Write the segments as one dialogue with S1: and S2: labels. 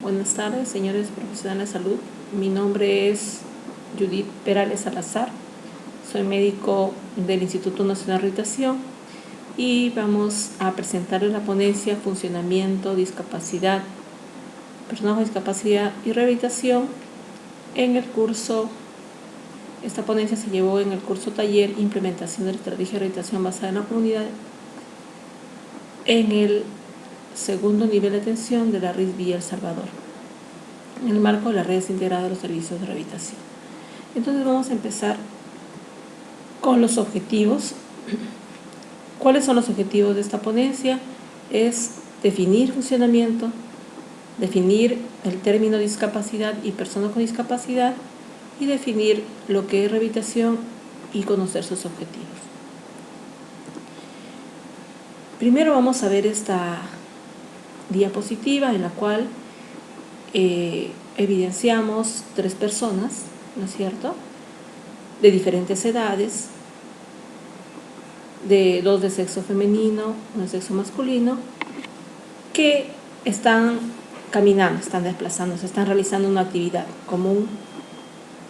S1: Buenas tardes, señores profesionales de salud. Mi nombre es Judith Perales Salazar. Soy médico del Instituto Nacional de Rehabilitación y vamos a presentarles la ponencia Funcionamiento, Discapacidad, Personas con Discapacidad y Rehabilitación en el curso. Esta ponencia se llevó en el curso taller Implementación de la Estrategia de Rehabilitación basada en la comunidad en el segundo nivel de atención de la RIS Villa El Salvador, en el marco de las redes integradas de los servicios de rehabilitación. Entonces vamos a empezar con los objetivos. ¿Cuáles son los objetivos de esta ponencia? Es definir funcionamiento, definir el término discapacidad y personas con discapacidad y definir lo que es rehabilitación y conocer sus objetivos. Primero vamos a ver esta diapositiva en la cual evidenciamos 3 personas, ¿no es cierto?, de diferentes edades, 2 de sexo femenino, 1 de sexo masculino, que están caminando, están desplazándose, están realizando una actividad común.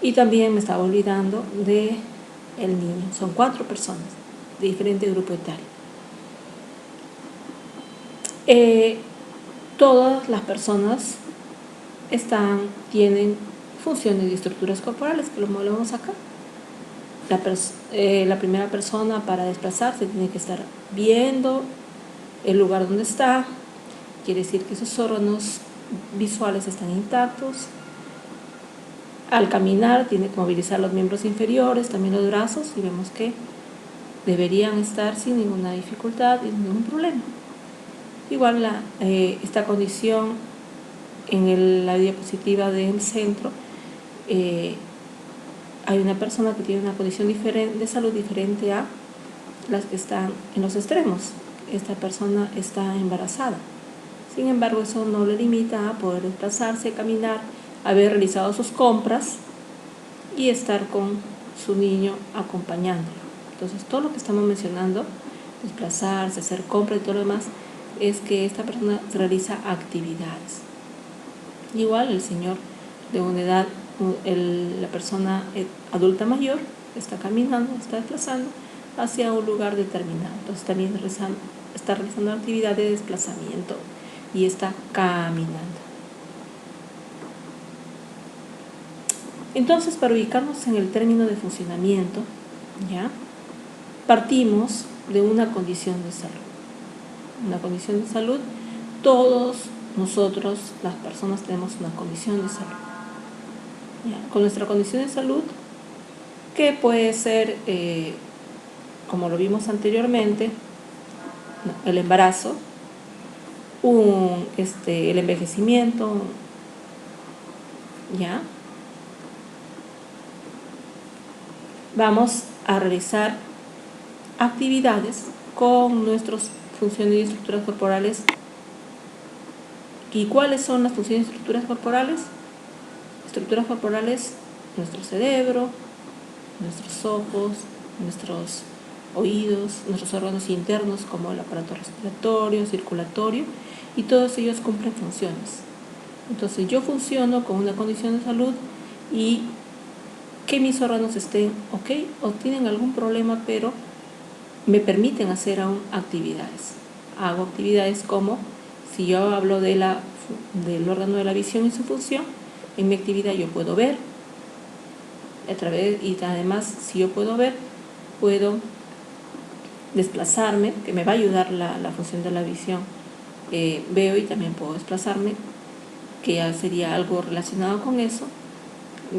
S1: Y también me estaba olvidando de el niño. Son 4 personas de diferente grupo etario. Todas las personas tienen funciones y estructuras corporales, que lo vemos acá. La primera persona, para desplazarse, tiene que estar viendo el lugar donde está. Quiere decir que sus órganos visuales están intactos. Al caminar tiene que movilizar los miembros inferiores, también los brazos, y vemos que deberían estar sin ninguna dificultad y ningún problema. Igual esta condición en la diapositiva del centro, hay una persona que tiene una condición de salud diferente a las que están en los extremos. Esta persona está embarazada. Sin embargo, eso no le limita a poder desplazarse, caminar, haber realizado sus compras y estar con su niño acompañándolo. Entonces, todo lo que estamos mencionando, desplazarse, hacer compras y todo lo demás, es que esta persona realiza actividades. Igual el señor de una edad, la persona adulta mayor, está caminando, está desplazando hacia un lugar determinado. Entonces también está realizando actividad de desplazamiento y está caminando. Entonces, para ubicarnos en el término de funcionamiento, ¿ya?, partimos de una condición de salud. Una condición de salud, todos nosotros, las personas, tenemos una condición de salud. ¿Ya? Con nuestra condición de salud, que puede ser, como lo vimos anteriormente, el embarazo, el envejecimiento, ¿ya? Vamos a realizar actividades con nuestras funciones y estructuras corporales. ¿Y cuáles son las funciones y estructuras corporales? Estructuras corporales: nuestro cerebro, nuestros ojos, nuestros oídos, nuestros órganos internos como el aparato respiratorio, circulatorio, y todos ellos cumplen funciones. Entonces yo funciono con una condición de salud y que mis órganos estén ok o tienen algún problema, pero me permiten hacer aún actividades. Hago actividades como, si yo hablo del órgano de la visión y su función, en mi actividad yo puedo ver, y además, si yo puedo ver, puedo desplazarme, que me va a ayudar la función de la visión. Veo y también puedo desplazarme, que ya sería algo relacionado con eso.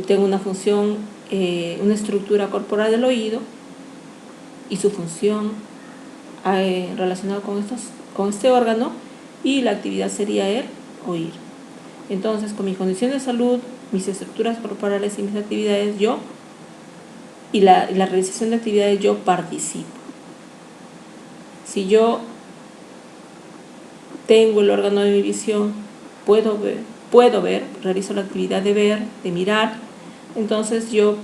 S1: Tengo una función, una estructura corporal del oído y su función relacionada con este órgano, y la actividad sería el oír. Entonces, con mi condición de salud, mis estructuras corporales y mis actividades, y la realización de actividades, yo participo. Si yo tengo el órgano de mi visión, puedo ver, realizo la actividad de ver, de mirar, entonces yo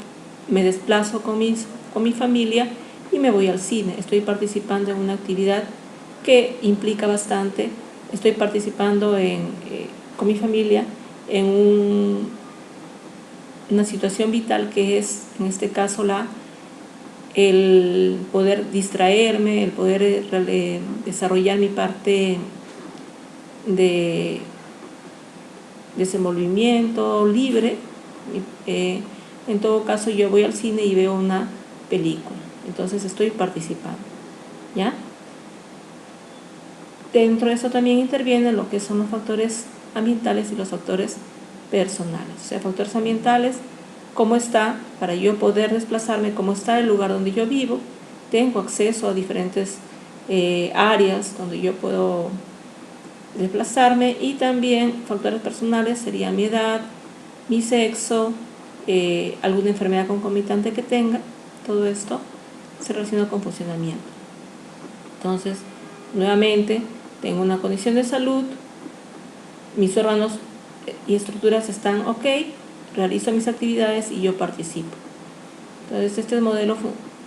S1: me desplazo con mi familia y me voy al cine. Estoy participando en una actividad que implica bastante. Estoy participando en con mi familia en una situación vital que es, en este caso, el poder distraerme, el poder desarrollar mi parte de desenvolvimiento libre. En todo caso, yo voy al cine y veo una película, entonces estoy participando, ¿ya? Dentro de eso también intervienen lo que son los factores ambientales y los factores personales. O sea, factores ambientales, cómo está, para yo poder desplazarme, cómo está el lugar donde yo vivo, tengo acceso a diferentes áreas donde yo puedo desplazarme, y también factores personales sería mi edad, mi sexo, alguna enfermedad concomitante que tenga. Todo esto se relaciona con funcionamiento. Entonces, nuevamente, tengo una condición de salud, mis órganos y estructuras están ok, realizo mis actividades y yo participo. Entonces, este es el modelo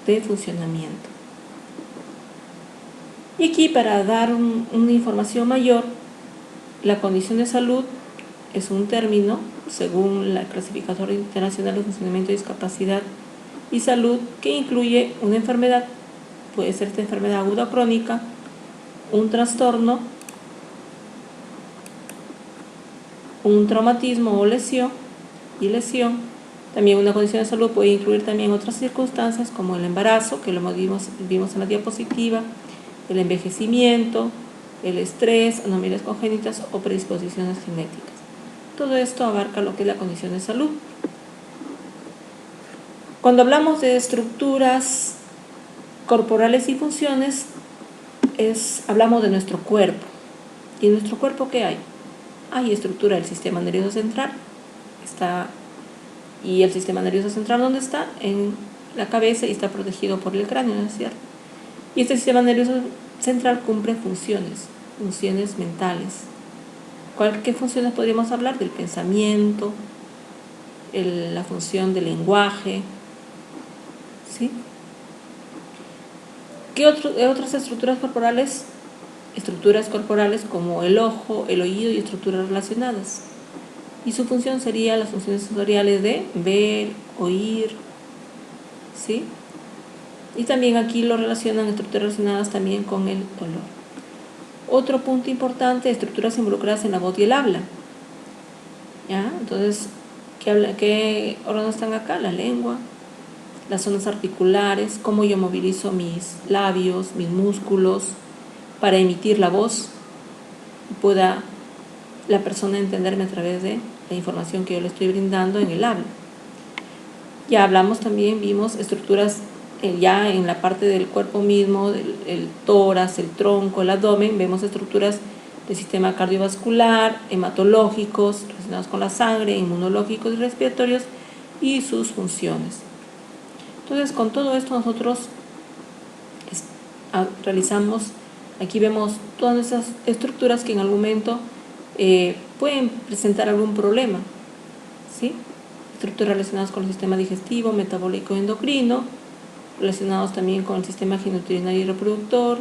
S1: de funcionamiento. Y aquí, para dar una información mayor, la condición de salud es un término, según la Clasificadora Internacional de Funcionamiento, Discapacidad y Salud, que incluye una enfermedad, puede ser esta enfermedad aguda o crónica, un trastorno, un traumatismo o lesión. También una condición de salud puede incluir también otras circunstancias como el embarazo, que lo vimos en la diapositiva, el envejecimiento, el estrés, anomalías congénitas o predisposiciones genéticas. Todo esto abarca lo que es la condición de salud. Cuando hablamos de estructuras corporales y funciones, hablamos de nuestro cuerpo. ¿Y en nuestro cuerpo qué hay? Hay estructura del sistema nervioso central. ¿Y el sistema nervioso central dónde está? En la cabeza, y está protegido por el cráneo, ¿no es cierto? Y este sistema nervioso central cumple funciones mentales. ¿Qué funciones podríamos hablar? Del pensamiento, la función del lenguaje, ¿sí? ¿Qué otras estructuras corporales? Estructuras corporales como el ojo, el oído y estructuras relacionadas. Y su función sería las funciones sensoriales de ver, oír, ¿sí? Y también aquí lo relacionan estructuras relacionadas también con el olor. Otro punto importante, estructuras involucradas en la voz y el habla. ¿Ya? Entonces, ¿qué órganos están acá? La lengua, las zonas articulares, cómo yo movilizo mis labios, mis músculos para emitir la voz y pueda la persona entenderme a través de la información que yo le estoy brindando en el habla. Ya hablamos también, vimos estructuras ya en la parte del cuerpo mismo, el tórax, el tronco, el abdomen, vemos estructuras del sistema cardiovascular, hematológicos, relacionados con la sangre, inmunológicos y respiratorios, y sus funciones. Entonces, con todo esto nosotros realizamos, aquí vemos todas esas estructuras que en algún momento pueden presentar algún problema, ¿sí? Estructuras relacionadas con el sistema digestivo, metabólico y endocrino, relacionados también con el sistema genitourinario y reproductor,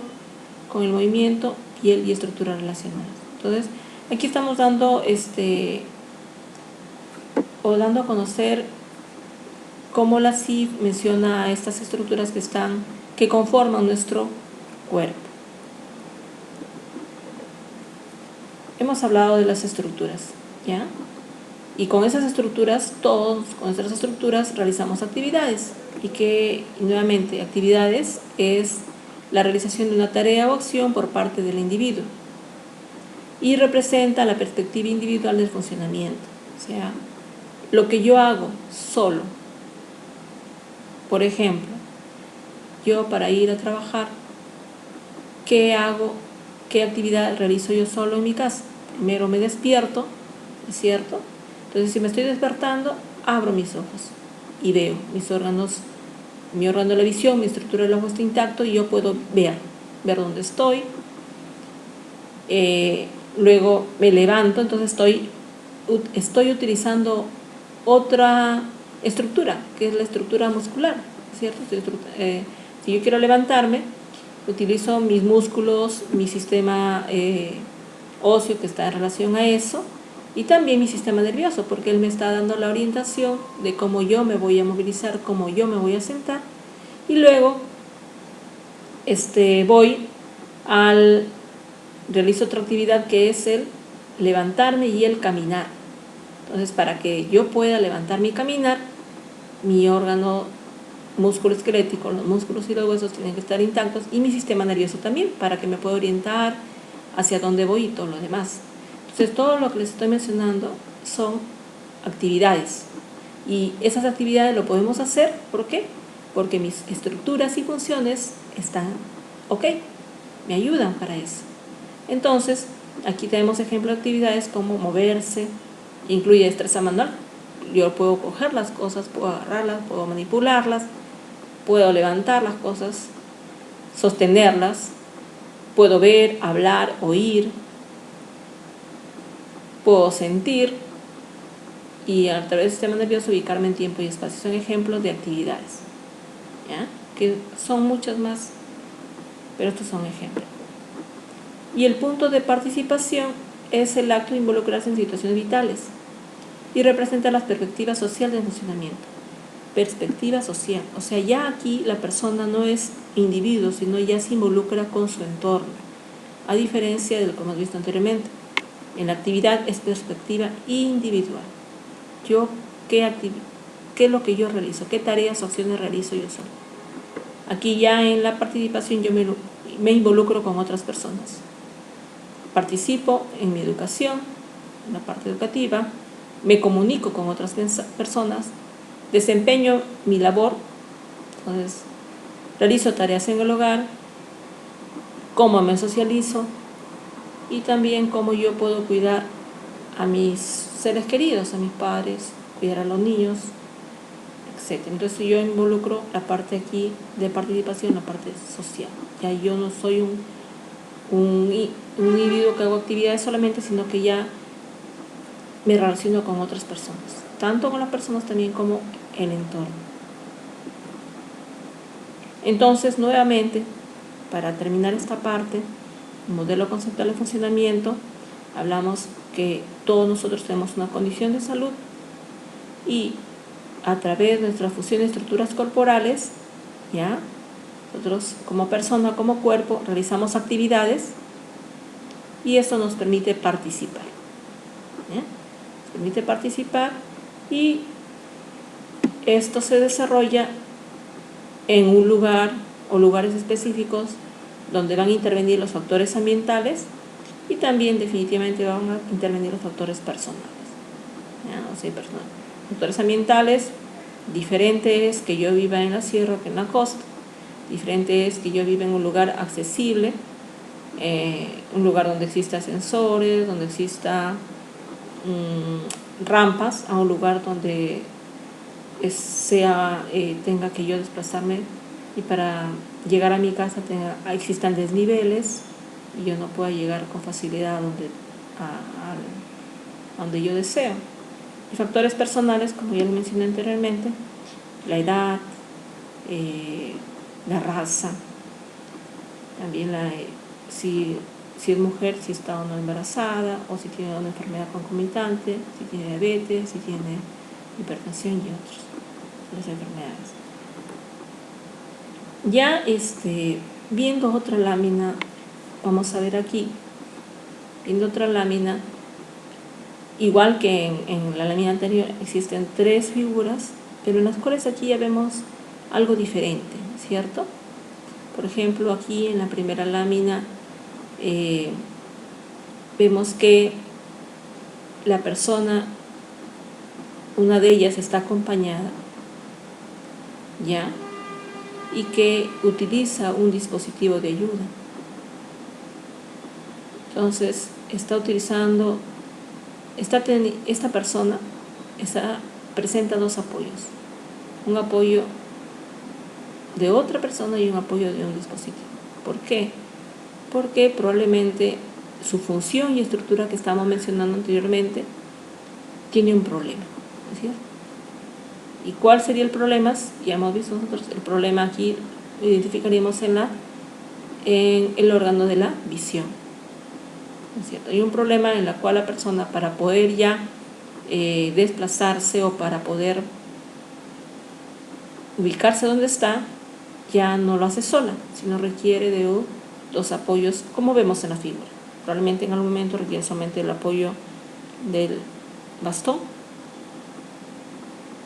S1: con el movimiento, piel y estructuras relacionadas. Entonces, aquí estamos dando a conocer cómo la CIF menciona estas estructuras que conforman nuestro cuerpo. Hemos hablado de las estructuras, ¿ya? Y con esas estructuras, con nuestras estructuras realizamos actividades. Y nuevamente, actividades es la realización de una tarea o acción por parte del individuo. Y representa la perspectiva individual del funcionamiento. O sea, lo que yo hago solo. Por ejemplo, yo para ir a trabajar, ¿qué hago? ¿Qué actividad realizo yo solo en mi casa? Primero me despierto, ¿es cierto? Entonces, si me estoy despertando, abro mis ojos y veo mis órganos, mi órgano de la visión, mi estructura del ojo está intacto y yo puedo ver dónde estoy. Luego me levanto, entonces estoy utilizando otra estructura, que es la estructura muscular, ¿cierto? Si yo quiero levantarme, utilizo mis músculos, mi sistema óseo que está en relación a eso, Y también mi sistema nervioso, porque él me está dando la orientación de cómo yo me voy a movilizar, cómo yo me voy a sentar. Y luego realizo otra actividad que es el levantarme y el caminar. Entonces, para que yo pueda levantarme y caminar, mi órgano musculoesquelético, los músculos y los huesos tienen que estar intactos, y mi sistema nervioso también, para que me pueda orientar hacia dónde voy y todo lo demás. Entonces, todo lo que les estoy mencionando son actividades, y esas actividades lo podemos hacer, ¿por qué? Porque mis estructuras y funciones están ok, me ayudan para eso. Entonces, aquí tenemos ejemplos de actividades como moverse, incluye destreza manual. Yo puedo coger las cosas, puedo agarrarlas, puedo manipularlas, puedo levantar las cosas, sostenerlas, puedo ver, hablar, oír, puedo sentir, y a través del sistema nervioso ubicarme en tiempo y espacio. Son ejemplos de actividades, ¿ya? Que son muchas más, pero estos son ejemplos. Y el punto de participación es el acto de involucrarse en situaciones vitales y representa las perspectivas sociales del funcionamiento. Perspectiva social, o sea, ya aquí la persona no es individuo, sino ya se involucra con su entorno, a diferencia de lo que hemos visto anteriormente. En la actividad es perspectiva individual. Yo, ¿qué es lo que yo realizo? ¿Qué tareas o acciones realizo yo solo? Aquí ya en la participación yo me involucro con otras personas. Participo en mi educación, en la parte educativa, me comunico con otras personas, desempeño mi labor, entonces realizo tareas en el hogar, cómo me socializo y también cómo yo puedo cuidar a mis seres queridos, a mis padres, cuidar a los niños, etc. Entonces yo involucro la parte aquí de participación, la parte social. Ya yo no soy un individuo que hago actividades solamente, sino que ya me relaciono con otras personas, tanto con las personas también como el entorno. Entonces, nuevamente, para terminar esta parte, el modelo conceptual de funcionamiento, hablamos que todos nosotros tenemos una condición de salud y a través de nuestras funciones y estructuras corporales, ¿ya? Nosotros como persona, como cuerpo, realizamos actividades y eso nos permite participar, ¿ya? Nos permite participar y esto se desarrolla en un lugar o lugares específicos donde van a intervenir los factores ambientales y también definitivamente van a intervenir los factores personales, ¿ya? O sea, factores ambientales, diferente es que yo viva en la sierra que en la costa, diferente es que yo viva en un lugar accesible, un lugar donde exista ascensores, donde exista rampas, a un lugar donde tenga que yo desplazarme y para llegar a mi casa existan desniveles y yo no pueda llegar con facilidad a donde yo deseo. Y factores personales, como ya lo mencioné anteriormente, la edad, la raza, también si es mujer, si está o no embarazada, o si tiene una enfermedad concomitante, si tiene diabetes, si tiene hipertensión y otras enfermedades. Ya viendo otra lámina, vamos a ver aquí, viendo otra lámina, igual que en la lámina anterior, existen 3 figuras, pero en las cuales aquí ya vemos algo diferente, ¿cierto? Por ejemplo, aquí en la primera lámina vemos que la persona, una de ellas está acompañada, ¿ya? Y que utiliza un dispositivo de ayuda. Entonces, esta persona presenta 2 apoyos, un apoyo de otra persona y un apoyo de un dispositivo. ¿Por qué? Porque probablemente su función y estructura que estábamos mencionando anteriormente tiene un problema, ¿no es cierto? ¿Y cuál sería el problema? Ya hemos visto nosotros, el problema aquí lo identificaríamos en el órgano de la visión, ¿no es cierto? Hay un problema en el cual la persona, para poder ya desplazarse o para poder ubicarse donde está, ya no lo hace sola, sino requiere de los apoyos, como vemos en la figura. Probablemente en algún momento requiere solamente el apoyo del bastón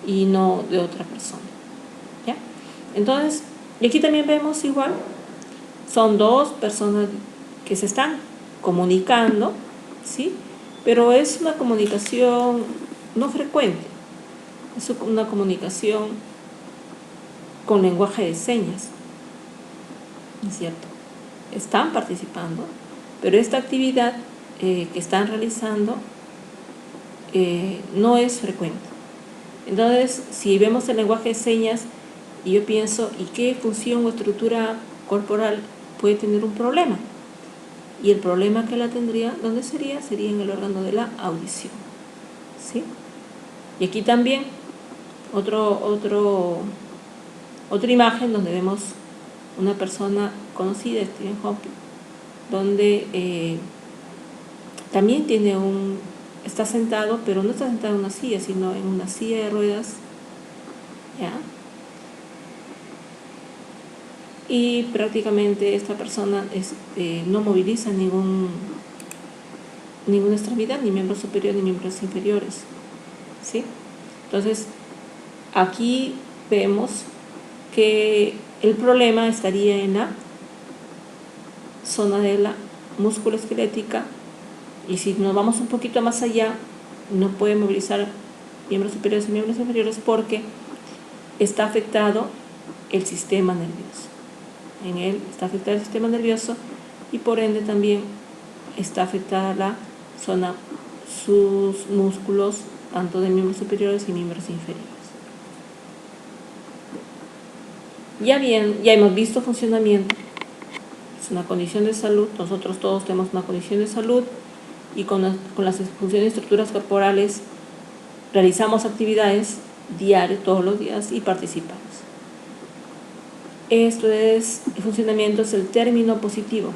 S1: y no de otra persona, ¿ya? Entonces, y aquí también vemos igual, son dos personas que se están comunicando, ¿sí? Pero es una comunicación no frecuente, es una comunicación con lenguaje de señas, ¿no es cierto? Están participando, pero esta actividad que están realizando no es frecuente. Entonces, si vemos el lenguaje de señas, y yo pienso, ¿y qué función o estructura corporal puede tener un problema? Y el problema que la tendría, ¿dónde sería? Sería en el órgano de la audición, ¿sí? Y aquí también otra imagen donde vemos una persona conocida, Stephen Hawking, donde también está sentado, pero no está sentado en una silla, sino en una silla de ruedas, ¿ya? Y prácticamente esta persona no moviliza ninguna extremidad, ni miembros superiores ni miembros inferiores, ¿sí? Entonces, aquí vemos que el problema estaría en la zona de la musculoesquelética, y si nos vamos un poquito más allá, no puede movilizar miembros superiores y miembros inferiores porque está afectado el sistema nervioso. En él está afectado el sistema nervioso y por ende también está afectada la zona, sus músculos, tanto de miembros superiores y miembros inferiores. Ya hemos visto funcionamiento, es una condición de salud, nosotros todos tenemos una condición de salud y con las funciones y estructuras corporales realizamos actividades diarias, todos los días, y participamos. El funcionamiento es el término positivo.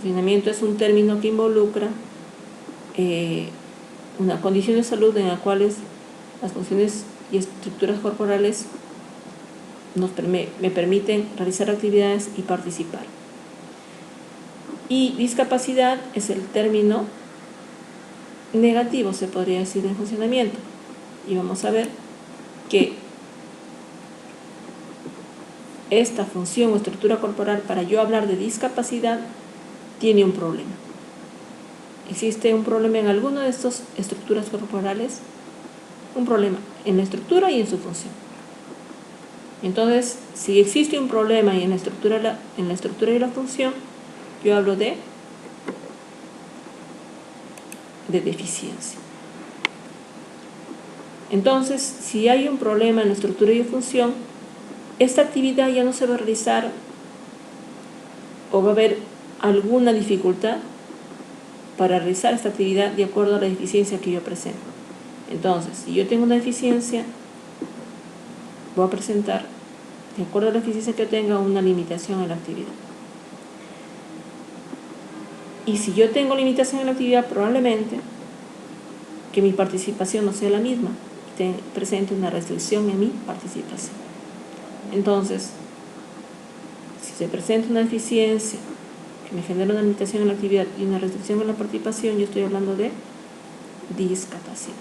S1: Funcionamiento es un término que involucra una condición de salud en la cual las funciones y estructuras corporales me permiten realizar actividades y participar. Y discapacidad es el término negativo, se podría decir, en funcionamiento. Y vamos a ver que esta función o estructura corporal, para yo hablar de discapacidad, tiene un problema. Existe un problema en alguna de estas estructuras corporales, un problema en la estructura y en su función. Entonces, si existe un problema en la estructura y la función, yo hablo de deficiencia. Entonces, si hay un problema en la estructura y la función, esta actividad ya no se va a realizar o va a haber alguna dificultad para realizar esta actividad de acuerdo a la deficiencia que yo presento. Entonces, si yo tengo una deficiencia, voy a presentar, de acuerdo a la deficiencia que tenga, una limitación en la actividad. Y si yo tengo limitación en la actividad, probablemente que mi participación no sea la misma, presente una restricción en mi participación. Entonces, si se presenta una deficiencia que me genera una limitación en la actividad y una restricción en la participación, yo estoy hablando de discapacidad.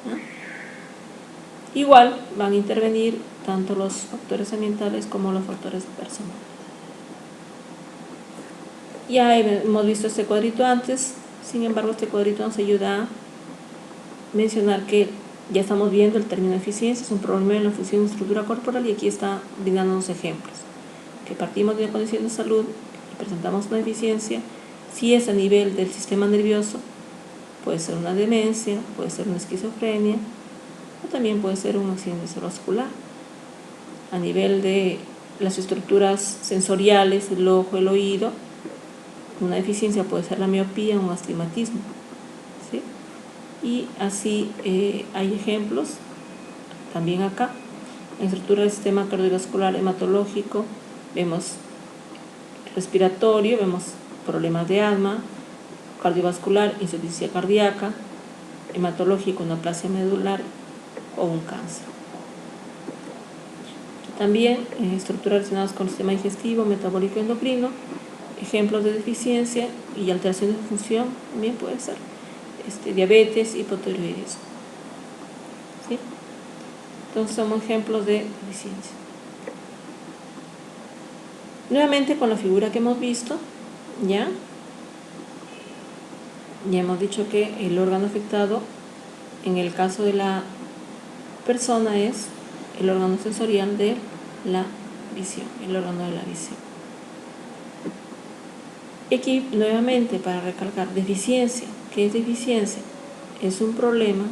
S1: ¿No? Igual van a intervenir tanto los factores ambientales como los factores personales. Ya hemos visto este cuadrito antes, sin embargo este cuadrito nos ayuda a mencionar que ya estamos viendo el término de eficiencia, es un problema en la función y estructura corporal, y aquí está brindándonos ejemplos. Que partimos de una condición de salud y presentamos una deficiencia, si es a nivel del sistema nervioso, puede ser una demencia, puede ser una esquizofrenia, o también puede ser un accidente cerebrovascular. A nivel de las estructuras sensoriales, el ojo, el oído, una deficiencia puede ser la miopía o un astigmatismo, ¿sí? Y así hay ejemplos también acá. En estructura del sistema cardiovascular hematológico vemos respiratorio, vemos problemas de asma, cardiovascular, insuficiencia cardíaca, hematológico, neoplasia medular o un cáncer. También estructuras relacionadas con el sistema digestivo, metabólico y endocrino, ejemplos de deficiencia y alteraciones de función también puede ser diabetes, hipotiroidismo. ¿Sí? Entonces somos ejemplos de deficiencia. Nuevamente con la figura que hemos visto, ya hemos dicho que el órgano afectado en el caso de la persona es el órgano sensorial de la visión, el órgano de la visión. Aquí nuevamente para recalcar, deficiencia. ¿Qué es deficiencia? Es un problema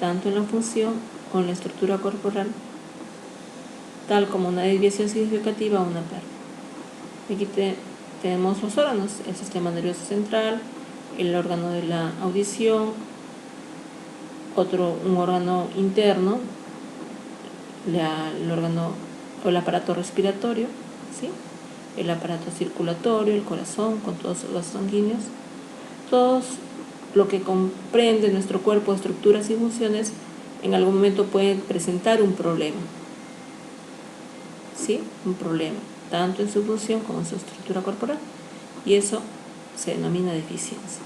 S1: tanto en la función o en la estructura corporal, tal como una desviación significativa o una pérdida. Aquí tenemos los órganos, el sistema nervioso central, el órgano de la audición, un órgano interno, el órgano o el aparato respiratorio, ¿sí? El aparato circulatorio, el corazón, con todos los sanguíneos, todos lo que comprende nuestro cuerpo, estructuras y funciones, en algún momento pueden presentar un problema, ¿sí? Un problema, tanto en su función como en su estructura corporal, y eso se denomina deficiencia.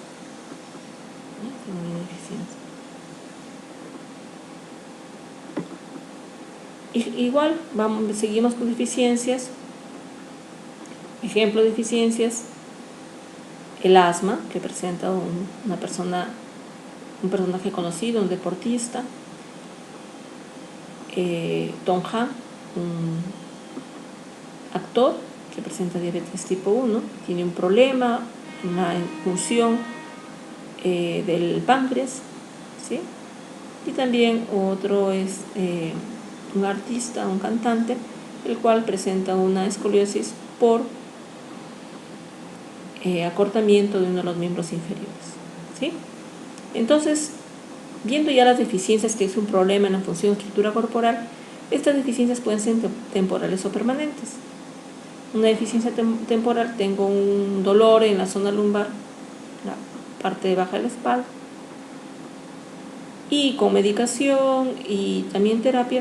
S1: Se denomina deficiencia. Igual, seguimos con deficiencias. Ejemplo de deficiencias: el asma, que presenta un personaje conocido, un deportista. Tom Hanks, un actor que presenta diabetes tipo 1, tiene un problema, una función del páncreas, ¿sí? Y también otro es un artista, un cantante, el cual presenta una escoliosis por acortamiento de uno de los miembros inferiores, ¿sí? Entonces, viendo ya las deficiencias, que es un problema en la función o estructura corporal, estas deficiencias pueden ser temporales o permanentes. Una deficiencia temporal: tengo un dolor en la zona lumbar, la parte baja de la espalda, y con medicación y también terapia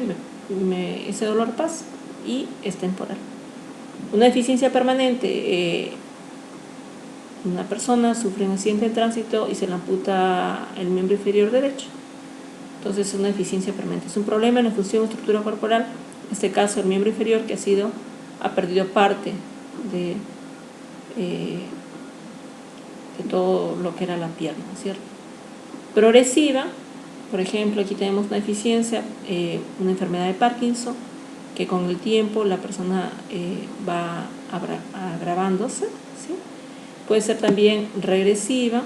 S1: ese dolor pasa y es temporal. Una deficiencia permanente: una persona sufre un accidente de tránsito y se le amputa el miembro inferior derecho. Entonces es una deficiencia permanente, es un problema en la función o estructura corporal, en este caso el miembro inferior que ha perdido parte de todo lo que era la pierna, ¿cierto? Progresiva, por ejemplo, aquí tenemos una deficiencia, una enfermedad de Parkinson, que con el tiempo la persona va agravándose, ¿sí? Puede ser también regresiva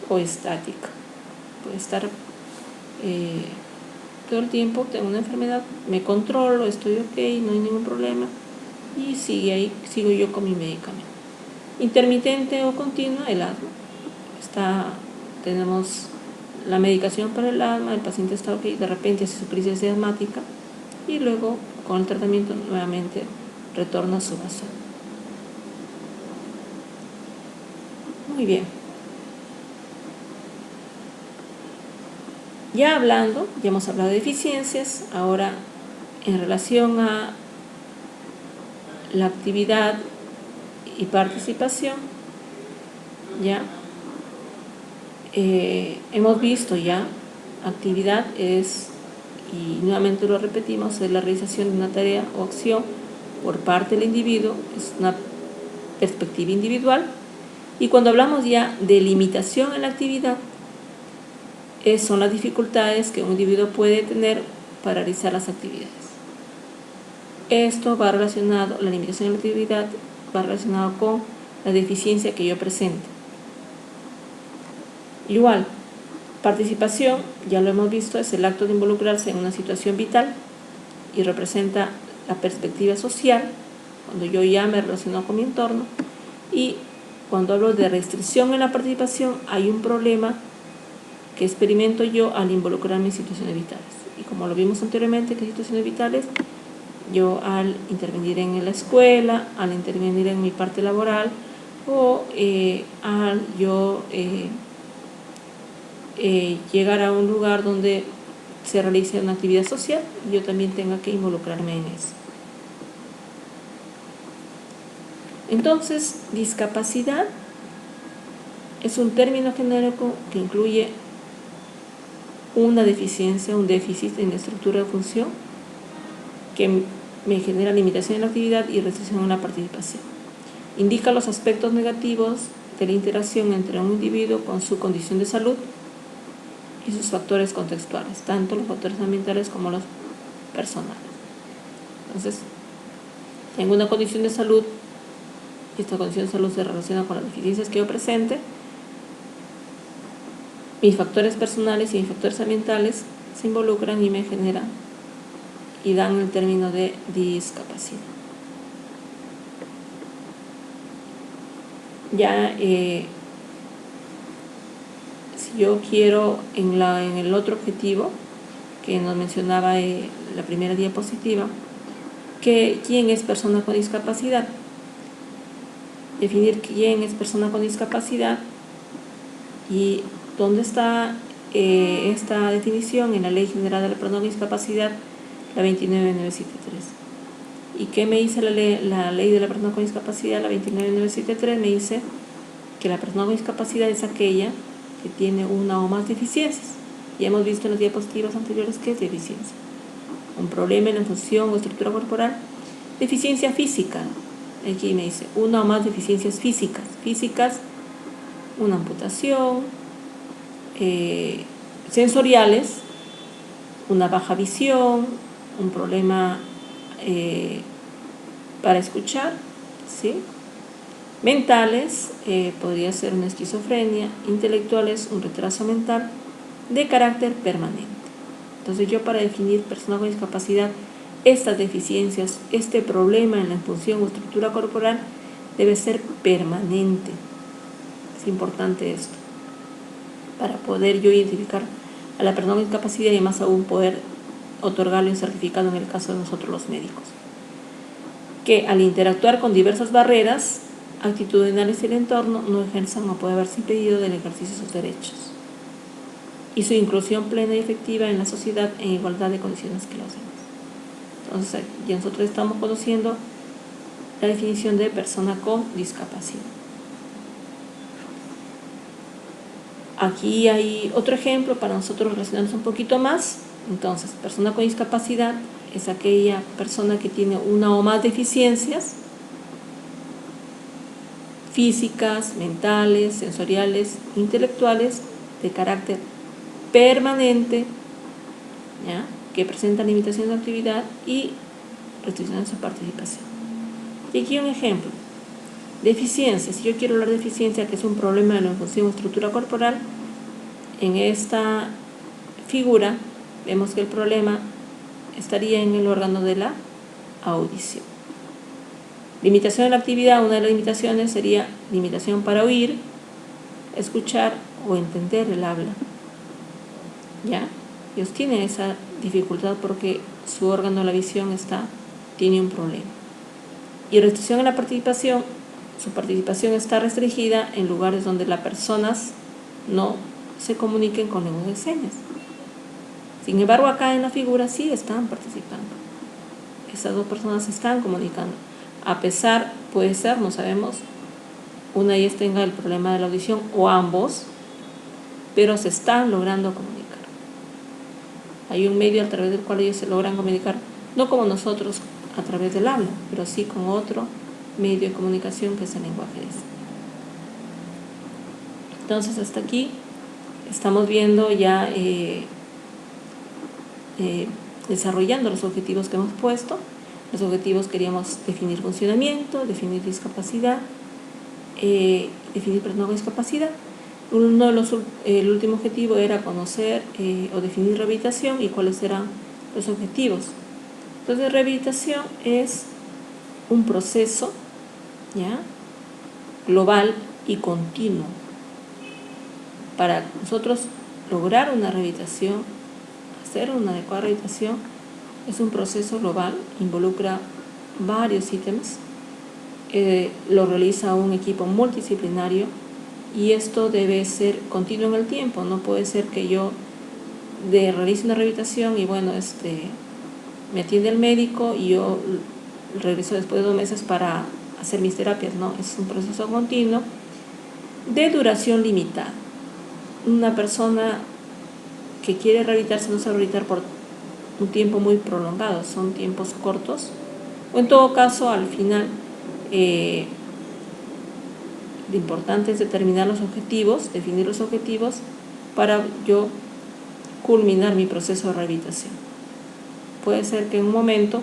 S1: o estática. Puede estar todo el tiempo, tengo una enfermedad, me controlo, estoy ok, no hay ningún problema, y sigo yo con mi medicamento. Intermitente o continua, el asma. Tenemos la medicación para el asma, el paciente está ok, de repente hace su crisis asmática y luego con el tratamiento nuevamente retorna a su base. Muy bien. Ya hemos hablado de deficiencias. Ahora, en relación a la actividad y participación, ya hemos visto ya, actividad es, y nuevamente lo repetimos, es la realización de una tarea o acción por parte del individuo, es una perspectiva individual. Y cuando hablamos ya de limitación en la actividad, son las dificultades que un individuo puede tener para realizar las actividades. Esto va relacionado, la limitación en la actividad va relacionado con la deficiencia que yo presento. Igual, participación, ya lo hemos visto, es el acto de involucrarse en una situación vital y representa la perspectiva social, cuando yo ya me relaciono con mi entorno. Y cuando hablo de restricción en la participación, hay un problema que experimento yo al involucrarme en situaciones vitales. Y como lo vimos anteriormente, que situaciones vitales yo al intervenir en la escuela, al intervenir en mi parte laboral o al yo llegar a un lugar donde se realice una actividad social, yo también tenga que involucrarme en eso. Entonces, discapacidad es un término genérico que incluye una deficiencia, un déficit en la estructura de función que me genera limitación en la actividad y restricción en la participación. Indica los aspectos negativos de la interacción entre un individuo con su condición de salud y sus factores contextuales, tanto los factores ambientales como los personales. Entonces, tengo una condición de salud y esta condición de salud se relaciona con las deficiencias que yo presente. Mis factores personales y mis factores ambientales se involucran y me generan y dan el término de discapacidad. Ya si yo quiero en el otro objetivo que nos mencionaba la primera diapositiva, que quién es persona con discapacidad, definir quién es persona con discapacidad y dónde está esta definición en la Ley General de la Persona con Discapacidad, la 29973. ¿Y qué me dice la ley de la persona con discapacidad, la 29973? Me dice que la persona con discapacidad es aquella que tiene una o más deficiencias. Ya hemos visto en las diapositivas anteriores qué es deficiencia. Un problema en la función o estructura corporal. Deficiencia física. Aquí me dice una o más deficiencias físicas. Físicas, una amputación, sensoriales, una baja visión, un problema para escuchar, ¿sí? Mentales, podría ser una esquizofrenia, intelectuales, un retraso mental de carácter permanente. Entonces yo para definir persona con discapacidad, estas deficiencias, este problema en la función o estructura corporal debe ser permanente. Es importante esto, para poder yo identificar a la persona con discapacidad y más aún poder otorgarle un certificado en el caso de nosotros los médicos. Que al interactuar con diversas barreras actitudinales del entorno no ejerzan o puede haberse impedido del ejercicio de sus derechos y su inclusión plena y efectiva en la sociedad en igualdad de condiciones que los demás. Entonces ya nosotros estamos conociendo la definición de persona con discapacidad. Aquí hay otro ejemplo para nosotros relacionarnos un poquito más. Entonces, persona con discapacidad es aquella persona que tiene una o más deficiencias físicas, mentales, sensoriales, intelectuales, de carácter permanente, ¿ya? Que presentan limitaciones de actividad y restricciones de su participación. Y aquí un ejemplo. Deficiencia. Si yo quiero hablar de deficiencia, que es un problema de la función o estructura corporal, en esta figura vemos que el problema estaría en el órgano de la audición. Limitación de la actividad, una de las limitaciones sería limitación para oír, escuchar o entender el habla. ¿Ya? Ellos tienen esa dificultad porque su órgano de la visión tiene un problema. Y restricción en la participación, su participación está restringida en lugares donde las personas no se comuniquen con lengua de señas. Sin embargo, acá en la figura sí están participando. Esas dos personas se están comunicando. A pesar, puede ser, no sabemos, una de ellas tenga el problema de la audición o ambos, pero se están logrando comunicar. Hay un medio a través del cual ellos se logran comunicar, no como nosotros a través del habla, pero sí con otro medio de comunicación que es el lenguaje de señas. Entonces, hasta aquí estamos viendo ya desarrollando los objetivos que hemos puesto. Los objetivos queríamos definir funcionamiento, definir discapacidad, definir persona con discapacidad. El último objetivo era conocer o definir rehabilitación y cuáles eran los objetivos. Entonces, rehabilitación es un proceso, ¿ya?, global y continuo. Para nosotros lograr una rehabilitación, hacer una adecuada rehabilitación, Es un proceso global, involucra varios ítems, lo realiza un equipo multidisciplinario y esto debe ser continuo en el tiempo. No puede ser que yo realice una rehabilitación y bueno, me atiende el médico y yo regreso después de 2 meses para hacer mis terapias. No, es un proceso continuo de duración limitada. Una persona que quiere rehabilitarse no se va a rehabilitar por un tiempo muy prolongado, son tiempos cortos, o en todo caso al final lo importante es determinar los objetivos, definir los objetivos para yo culminar mi proceso de rehabilitación. Puede ser que en un momento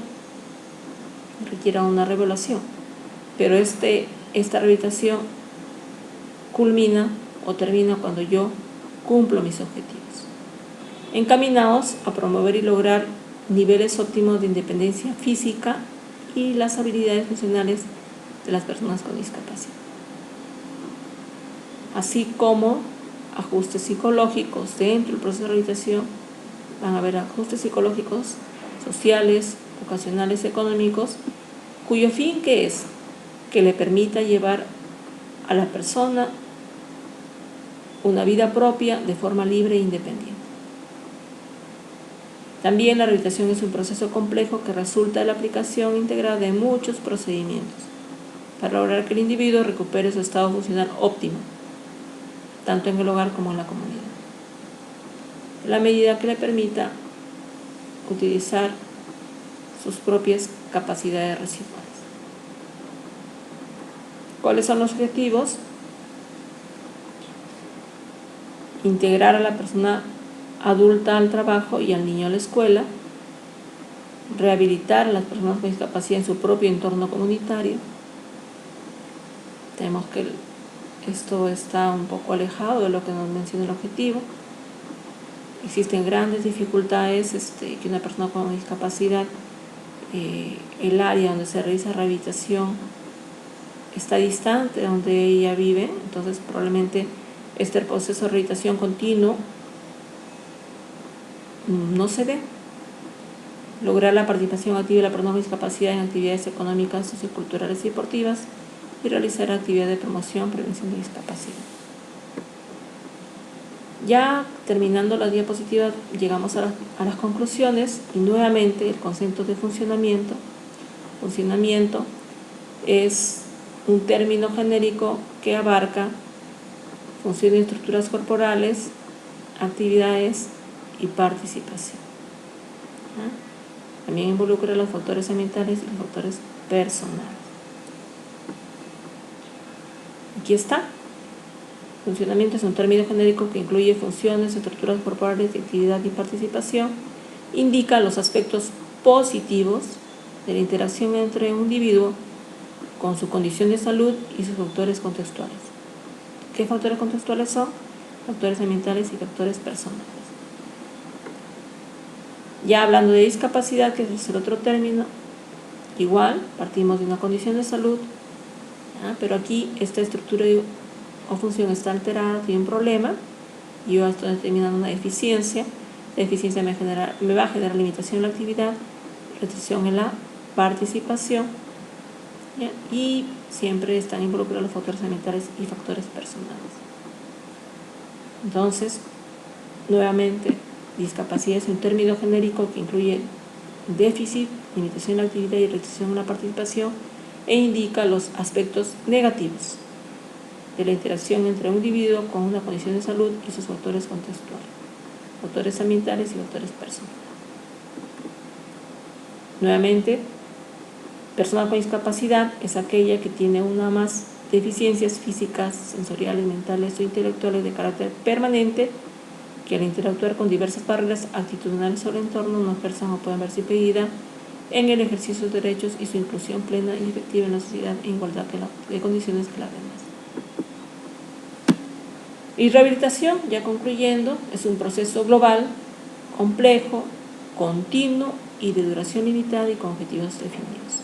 S1: requiera una reevaluación, pero esta rehabilitación culmina o termina cuando yo cumplo mis objetivos, encaminados a promover y lograr niveles óptimos de independencia física y las habilidades funcionales de las personas con discapacidad, así como ajustes psicológicos. Dentro del proceso de rehabilitación van a haber ajustes psicológicos, sociales, vocacionales, económicos, cuyo fin que es que le permita llevar a la persona una vida propia de forma libre e independiente. También la rehabilitación es un proceso complejo que resulta de la aplicación íntegra de muchos procedimientos para lograr que el individuo recupere su estado funcional óptimo, tanto en el hogar como en la comunidad, en la medida que le permita utilizar sus propias capacidades residuales. ¿Cuáles son los objetivos? Integrar a la persona adulta al trabajo y al niño a la escuela, rehabilitar a las personas con discapacidad en su propio entorno comunitario. Tenemos que esto está un poco alejado de lo que nos menciona el objetivo. Existen grandes dificultades que una persona con discapacidad, el área donde se realiza rehabilitación está distante de donde ella vive, entonces probablemente este proceso de rehabilitación continuo no se dé. Lograr la participación activa de la persona con discapacidad en actividades económicas, socioculturales y deportivas y realizar actividades de promoción, prevención de discapacidad. Ya terminando las diapositivas, llegamos a las conclusiones y nuevamente el concepto de funcionamiento. Funcionamiento es un término genérico que abarca funciones y estructuras corporales, actividades y participación. También involucra los factores ambientales y los factores personales. Aquí está. Funcionamiento es un término genérico que incluye funciones, estructuras corporales de actividad y participación. Indica los aspectos positivos de la interacción entre un individuo con su condición de salud y sus factores contextuales. ¿Qué factores contextuales son? Factores ambientales y factores personales. Ya hablando de discapacidad, que es el otro término, igual partimos de una condición de salud, pero aquí esta estructura o función está alterada, tiene un problema, y yo estoy determinando una deficiencia. La deficiencia me va a generar limitación en la actividad, restricción en la participación, ¿ya? Y siempre están involucrados los factores ambientales y factores personales. Entonces, nuevamente, discapacidad es un término genérico que incluye déficit, limitación en la actividad y restricción en la participación e indica los aspectos negativos de la interacción entre un individuo con una condición de salud y sus factores contextuales, factores ambientales y factores personales. Nuevamente, persona con discapacidad es aquella que tiene una o más deficiencias físicas, sensoriales, mentales o intelectuales de carácter permanente que al interactuar con diversas barreras actitudinales sobre el entorno no ejerzan o puedan verse impedida en el ejercicio de sus derechos y su inclusión plena y efectiva en la sociedad en igualdad de condiciones que las demás. Y rehabilitación, ya concluyendo, es un proceso global, complejo, continuo y de duración limitada y con objetivos definidos.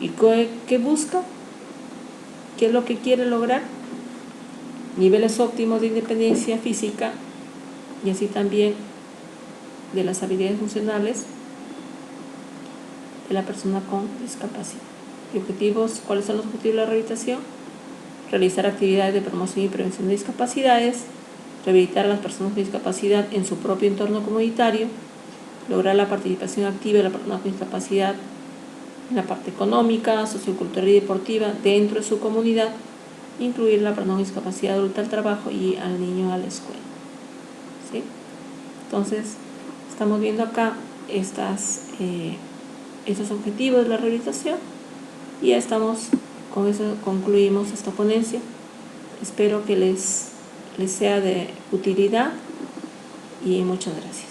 S1: ¿Y qué busca? ¿Qué es lo que quiere lograr? Niveles óptimos de independencia física y así también de las habilidades funcionales de la persona con discapacidad. ¿Y objetivos? ¿Cuáles son los objetivos de la rehabilitación? Realizar actividades de promoción y prevención de discapacidades, rehabilitar a las personas con discapacidad en su propio entorno comunitario, lograr la participación activa de la persona con discapacidad en la parte económica, sociocultural y deportiva dentro de su comunidad, incluir a la persona con discapacidad adulta al trabajo y al niño a la escuela. ¿Sí? Entonces, estamos viendo acá estos objetivos de la rehabilitación y ya estamos, con eso concluimos esta ponencia. Espero que les sea de utilidad y muchas gracias.